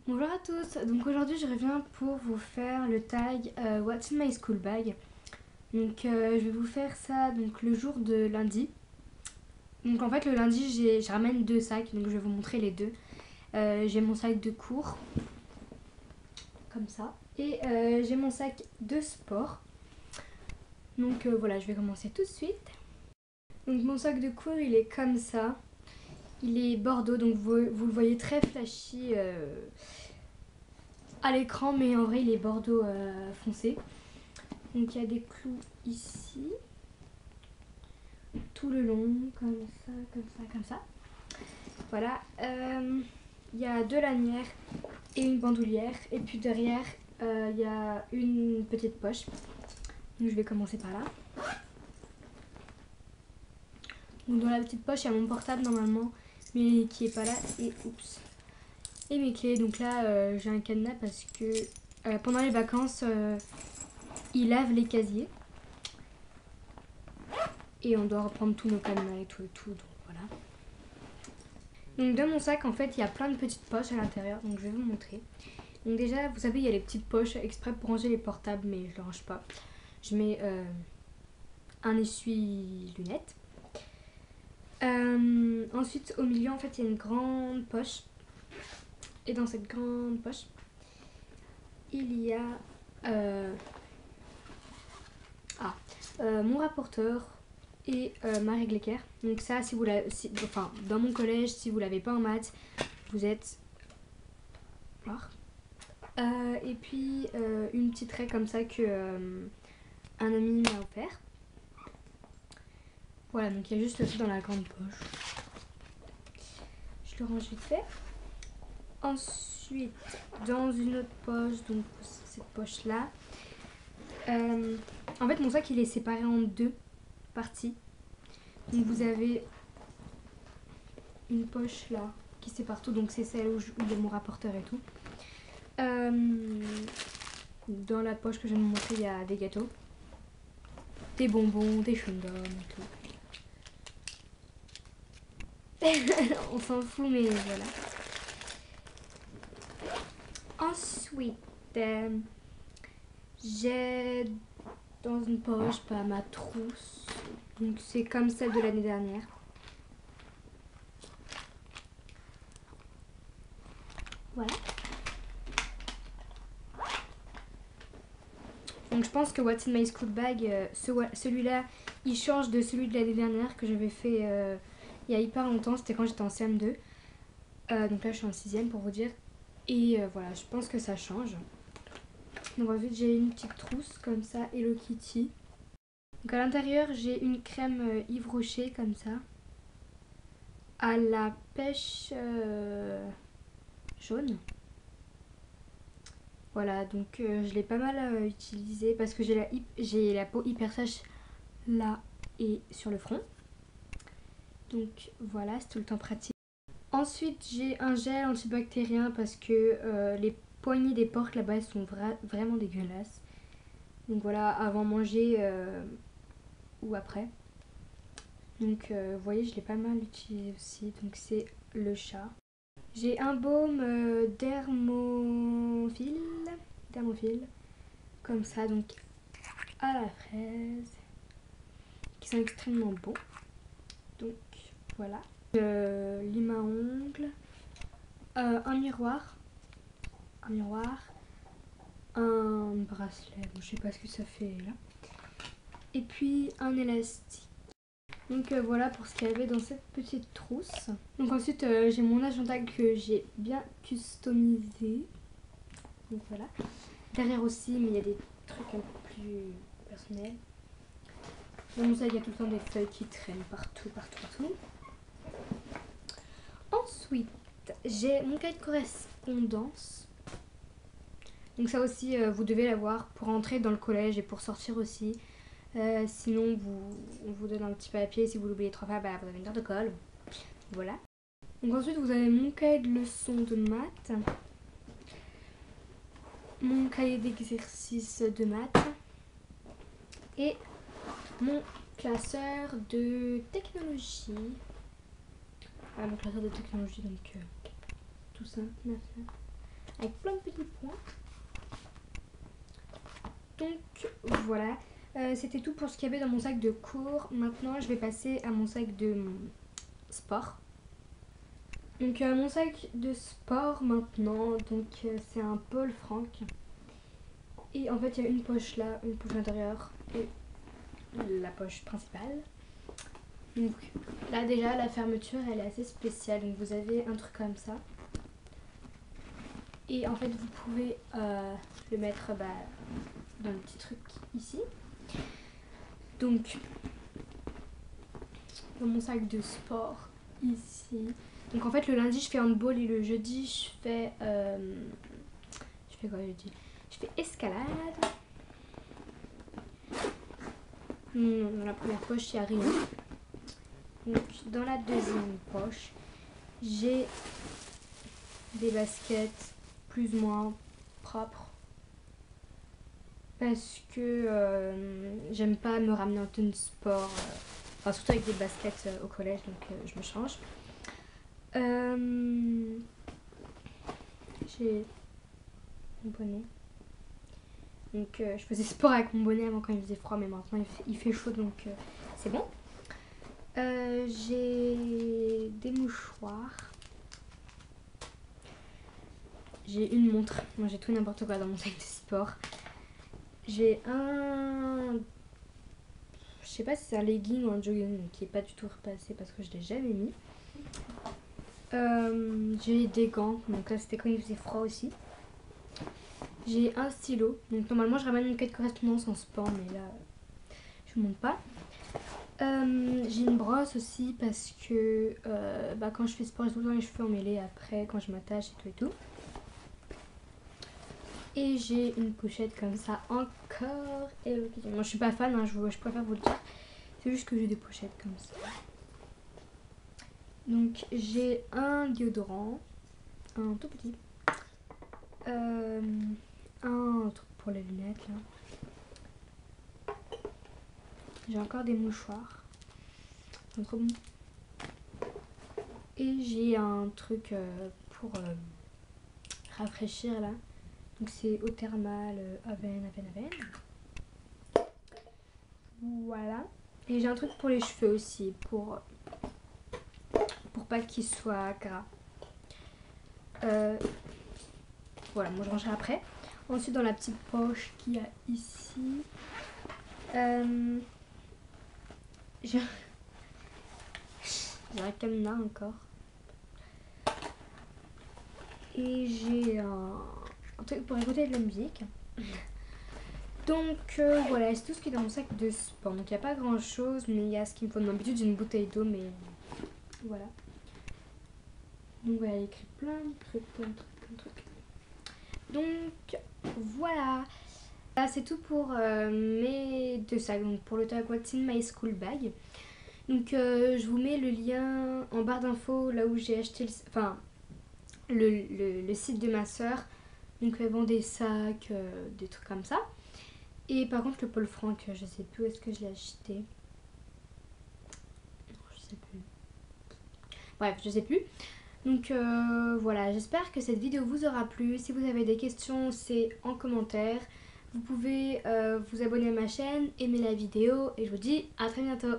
Bonjour à tous, donc aujourd'hui je reviens pour vous faire le tag What's in my school bag. Donc je vais vous faire ça donc le jour de lundi. Donc en fait le lundi je ramène deux sacs, donc je vais vous montrer les deux. J'ai mon sac de cours, comme ça, et j'ai mon sac de sport. Donc voilà, je vais commencer tout de suite. Donc mon sac de cours il est comme ça. Il est bordeaux, donc vous le voyez très flashy à l'écran, mais en vrai il est bordeaux foncé. Donc il y a des clous ici, tout le long, comme ça, comme ça, comme ça. Voilà. Il y a deux lanières et une bandoulière. Et puis derrière, il y a une petite poche. Donc je vais commencer par là. Donc dans la petite poche, il y a mon portable normalement, mais qui est pas là. Et oups. Et mes clés. Donc là, j'ai un cadenas parce que pendant les vacances, ils lavent les casiers. Et on doit reprendre tous nos cadenas et tout, donc voilà. Donc dans mon sac, en fait, il y a plein de petites poches à l'intérieur, donc je vais vous montrer. Donc déjà, vous savez, il y a les petites poches exprès pour ranger les portables, mais je ne les range pas. Je mets un essuie-lunettes. Ensuite, au milieu, en fait, il y a une grande poche. Et dans cette grande poche, il y a mon rapporteur et ma règle équerre. Donc ça, si vous enfin, dans mon collège, si vous l'avez pas en maths, vous êtes mort. Et puis une petite raie comme ça que un ami m'a offert. Voilà, donc il y a juste le tout dans la grande poche. Je le range vite fait. Ensuite, dans une autre poche, donc cette poche là. En fait, mon sac il est séparé en deux parties. Donc vous avez une poche là qui sépare tout, donc c'est celle où il y a mon rapporteur et tout. Dans la poche que je vais vous montrer, il y a des gâteaux, des bonbons, des chewing-gums et tout. On s'en fout, mais voilà. Ensuite, j'ai dans une poche ma trousse. Donc c'est comme celle de l'année dernière. Voilà. Donc je pense que What's in my school bag, celui-là, il change de celui de l'année dernière que j'avais fait il y a hyper longtemps. C'était quand j'étais en CM2. Donc là je suis en 6ème pour vous dire. Et voilà, je pense que ça change. Donc ensuite j'ai une petite trousse comme ça, Hello Kitty. Donc à l'intérieur j'ai une crème Yves Rocher comme ça, à la pêche jaune. Voilà, donc je l'ai pas mal utilisée parce que j'ai la peau hyper sèche là et sur le front. Donc voilà, c'est tout le temps pratique. Ensuite j'ai un gel antibactérien parce que les poignées des portes là-bas sont vraiment dégueulasses. Donc voilà, avant manger ou après. Donc vous voyez, je l'ai pas mal utilisé aussi. Donc c'est le chat. J'ai un baume dermophile, comme ça, donc à la fraise, qui sont extrêmement beaux. Donc voilà. Lime à ongles, un miroir, un bracelet, bon, je sais pas ce que ça fait là. Et puis un élastique. Donc voilà pour ce qu'il y avait dans cette petite trousse. Donc ensuite j'ai mon agenda que j'ai bien customisé. Donc voilà. Derrière aussi, mais il y a des trucs un peu plus personnels. Donc ça, il y a tout le temps des feuilles qui traînent partout. Ensuite, j'ai mon cahier de correspondance. Donc ça aussi, vous devez l'avoir pour entrer dans le collège et pour sortir aussi. Sinon, on vous donne un petit papier. Si vous l'oubliez 3 fois, vous avez une heure de colle. Voilà. Donc ensuite, vous avez mon cahier de leçons de maths. Mon cahier d'exercice de maths. Et mon classeur de technologie. Voilà, mon classeur de technologie, donc tout ça. avec plein de petits points. Donc voilà, c'était tout pour ce qu'il y avait dans mon sac de cours. Maintenant je vais passer à mon sac de sport. Donc mon sac de sport maintenant, donc c'est un Paul Frank. Et en fait il y a une poche là, une poche intérieure et la poche principale. Donc là déjà la fermeture elle est assez spéciale, donc vous avez un truc comme ça. Et en fait vous pouvez le mettre dans le petit truc ici. Donc dans mon sac de sport ici. Donc en fait le lundi je fais handball et le jeudi je fais quoi jeudi? Je fais escalade. Dans la première poche il n'y a rien. Donc dans la deuxième poche j'ai des baskets plus ou moins propres parce que j'aime pas me ramener en tenue de sport, enfin surtout avec des baskets au collège, donc je me change. J'ai mon bonnet. Donc je faisais sport avec mon bonnet avant quand il faisait froid, mais maintenant il fait chaud, donc c'est bon. J'ai des mouchoirs. J'ai une montre. Moi j'ai tout n'importe quoi dans mon sac de sport. J'ai un... Je sais pas si c'est un legging ou un jogging qui est pas du tout repassé parce que je l'ai jamais mis. J'ai des gants, donc là c'était quand il faisait froid aussi. J'ai un stylo, donc normalement je ramène une quête de correspondance en sport, mais là je monte pas. J'ai une brosse aussi parce que quand je fais sport j'ai tout le temps les cheveux emmêlés après quand je m'attache et tout. Et j'ai une pochette comme ça encore. Et moi je suis pas fan, hein, je préfère vous le dire. C'est juste que j'ai des pochettes comme ça. Donc j'ai un déodorant, un tout petit. Un truc pour les lunettes là. J'ai encore des mouchoirs. Ils sont trop bons. Et j'ai un truc pour rafraîchir là. Donc c'est eau thermale, Aven. Voilà. Et j'ai un truc pour les cheveux aussi, pour pas qu'ils soient gras. Voilà, moi je rangerai après. Ensuite dans la petite poche qu'il y a ici, j'ai un cadenas encore. Et j'ai un truc pour écouter de la musique. Donc voilà, c'est tout ce qui est dans mon sac de sport. Donc il n'y a pas grand chose, mais il y a ce qu'il me faut. D'habitude j'ai une bouteille d'eau, mais voilà. Donc voilà, il y a écrit plein de trucs. Donc voilà. Là c'est tout pour mes deux sacs. Donc pour le tag What's in My School Bag. Donc je vous mets le lien en barre d'infos là où j'ai acheté le site de ma soeur. Donc elle vend des sacs, des trucs comme ça. Et par contre le Paul Frank, je sais plus où est-ce que je l'ai acheté. Non, je sais plus. Bref, je sais plus. Donc voilà, j'espère que cette vidéo vous aura plu. Si vous avez des questions, c'est en commentaire. Vous pouvez vous abonner à ma chaîne, aimer la vidéo et je vous dis à très bientôt.